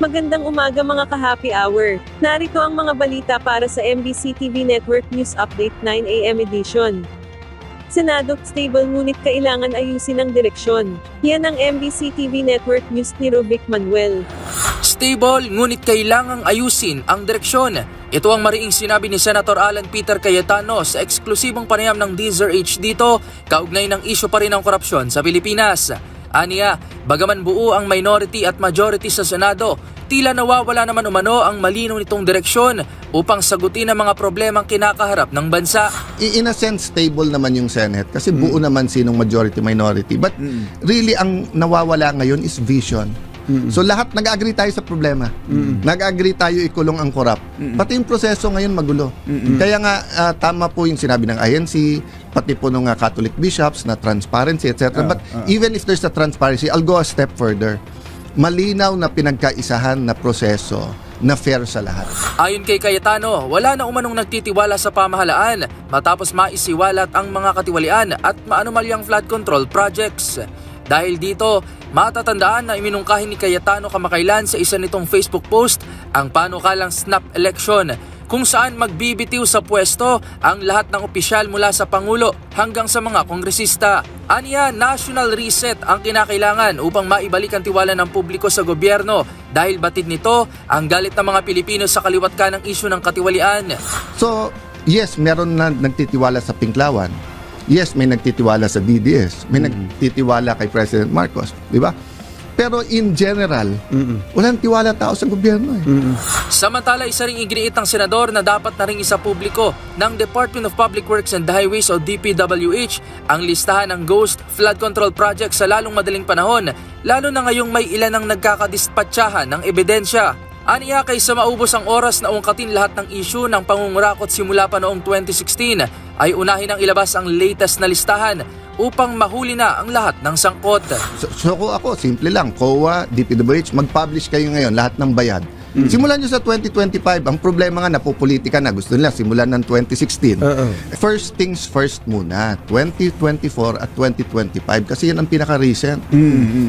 Magandang umaga mga ka-happy hour. Narito ang mga balita para sa MBC TV Network News Update 9 AM edition. Senado, stable ngunit kailangan ayusin ang direksyon. Yan ang MBC TV Network News ni Rovic Manuel. Stable ngunit kailangang ayusin ang direksyon. Ito ang mariing sinabi ni Senator Alan Peter Cayetano sa eksklusibong panayam ng DZRH dito, kaugnay ng isyu pa rin ng korupsyon sa Pilipinas. Aniya, bagaman buo ang minority at majority sa Senado, tila nawawala naman umano ang malinaw nitong direksyon upang sagutin ang mga problemang kinakaharap ng bansa. In a sense, stable naman yung Senate kasi buo naman sinong majority-minority. But really, ang nawawala ngayon is vision. So lahat nag-agree tayo sa problema. Nag-agree tayo ikulong ang korap. Pati yung proseso ngayon magulo. Kaya nga tama po yung sinabi ng INC, pati po ng Catholic bishops na transparency, etc. But even if there's a transparency, I'll go a step further. Malinaw na pinagkaisahan na proseso na fair sa lahat. Ayon kay Cayetano, wala na umanong nagtitiwala sa pamahalaan matapos maisiwalat ang mga katiwalian at maanumalyang flood control projects. Dahil dito, matatandaan na iminungkahin ni Cayetano kamakailan sa isa nitong Facebook post ang panukalang snap election kung saan magbibitiw sa pwesto ang lahat ng opisyal mula sa Pangulo hanggang sa mga kongresista. Aniya, national reset ang kinakailangan upang maibalik ang tiwala ng publiko sa gobyerno dahil batid nito ang galit ng mga Pilipino sa kaliwat ka ng isyu ng katiwalian. So, yes, meron na nagtitiwala sa Pinklawan. Yes, may nagtitiwala sa DDS, may nagtitiwala kay President Marcos, di ba? Pero in general, walang tiwala tao sa gobyerno. Samantala, isa ring iginiit ng senador na dapat na ring isa publiko ng Department of Public Works and Highways o DPWH ang listahan ng ghost flood control projects sa lalong madaling panahon, lalo na ngayong may ilan ang nagkakadispatsahan ng ebidensya. Aniya, kaysa maubos ang oras na ungkatin lahat ng issue ng pangungurakot simula pa noong 2016, ay unahin ang ilabas ang latest na listahan upang mahuli na ang lahat ng sangkot. So ako, simple lang, COA, DPWH, mag-publish kayo ngayon lahat ng bayad. Simulan nyo sa 2025, ang problema nga napupolitika na, gusto nila simulan ng 2016. First things first muna, 2024 at 2025 kasi yan ang pinaka-recent.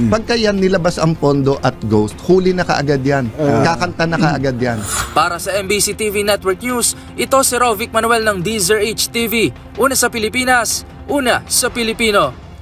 Pagka yan nilabas ang pondo at ghost, huli na kaagad yan. Kakanta na kaagad yan. Para sa MBC TV Network News, ito si Rovic Manuel ng DZRH TV. Una sa Pilipinas, una sa Pilipino.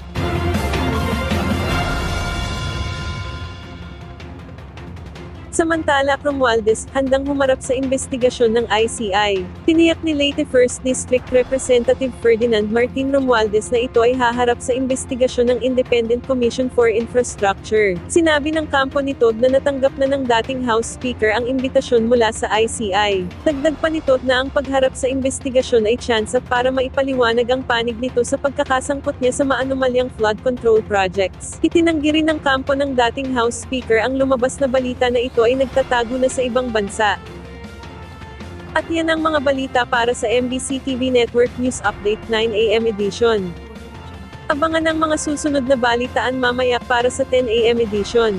Samantala, Romualdez, handang humarap sa investigasyon ng ICI. Tiniyak ni Leyte 1st District Representative Ferdinand Martin Romualdez na ito ay haharap sa investigasyon ng Independent Commission for Infrastructure. Sinabi ng kampo ni Todd na natanggap na ng dating House Speaker ang imbitasyon mula sa ICI. Dagdag pa ni Todd na ang pagharap sa investigasyon ay tsansa para maipaliwanag ang panig nito sa pagkakasangkot niya sa maanumalyang flood control projects. Itinanggi rin ng kampo ng dating House Speaker ang lumabas na balita na ito ay nagtatago na sa ibang bansa. At yan ang mga balita para sa MBC TV Network News Update 9 AM edition. Abangan ang mga susunod na balitaan mamaya para sa 10 AM edition.